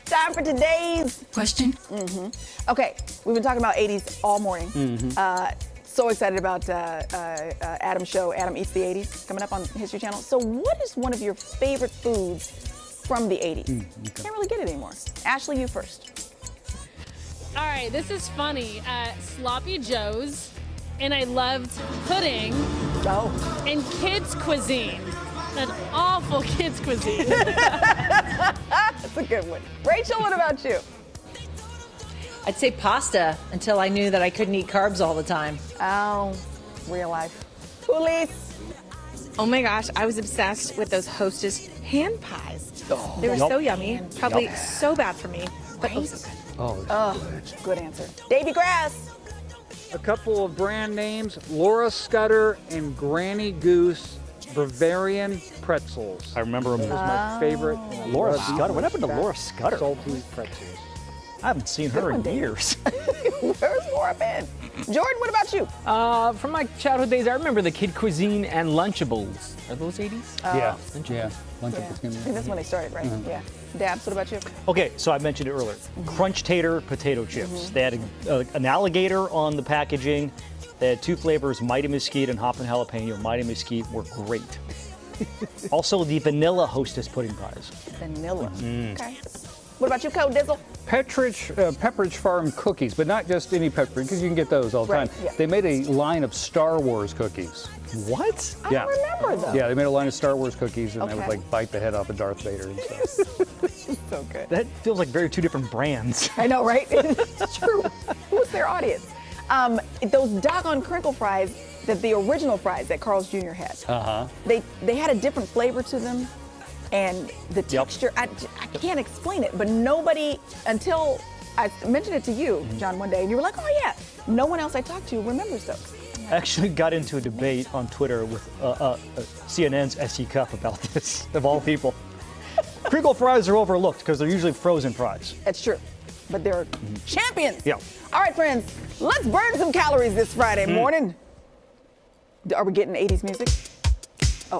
Time for today's question. Okay, we've been talking about 80s all morning. So excited about Adam's show, Adam Eats the 80s, coming up on History Channel. So what is one of your favorite foods from the 80s? Can't really get it anymore. Ashley, you first. All right, this is funny. Sloppy Joe's, and I loved pudding Oh. and kids' cuisine. That awful kids' cuisine. That's a good one. Rachel, what about you? I'd say pasta until I knew that I couldn't eat carbs all the time. Oh, real life. Police. Oh my gosh, I was obsessed with those Hostess hand pies. They were so yummy, probably so bad for me, but oh, so good. Oh, good answer. Davy Grass. A couple of brand names, Laura Scudder and Granny Goose Bavarian pretzels. I remember That was my favorite. Laura Scudder. What happened to Fat, Laura Scudder? Salty pretzels. I haven't seen her in years. Where's Laura been? Jordan, what about you? From my childhood days, I remember the kid cuisine and Lunchables. Are those 80s? Yeah. Yeah. I think that's when they started, right? Yeah. Dabs, what about you? Okay, so I mentioned it earlier. Crunch Tater potato chips. They had an alligator on the packaging. They had two flavors, Mighty Mesquite and Hoppin' Jalapeno. Mighty Mesquite were great. Also, the vanilla Hostess pudding pies. Vanilla. Okay. What about you, Code Dizzle? Pepperidge Farm cookies, but not just any Pepperidge, because you can get those all the Right, time. yeah. They made a line of Star Wars cookies. What? I don't remember them. Yeah, they made a line of Star Wars cookies, and they would Okay. like bite the head off of Darth Vader and stuff. So good. That feels like two different brands. I know, right? It's true. Who's their audience? Those doggone crinkle fries, the original fries that Carl's Jr. had. They had a different flavor to them, and the texture, I can't explain it, but nobody, until I mentioned it to you, John, one day, and you were like, oh yeah, no one else I talked to remembers those. I actually got into a debate on Twitter with CNN's S.E. Cup about this, of all people. Crinkle fries are overlooked because they're usually frozen fries. That's true, but they're champions. Yeah. All right, friends, let's burn some calories this Friday morning. Are we getting 80s music? Oh.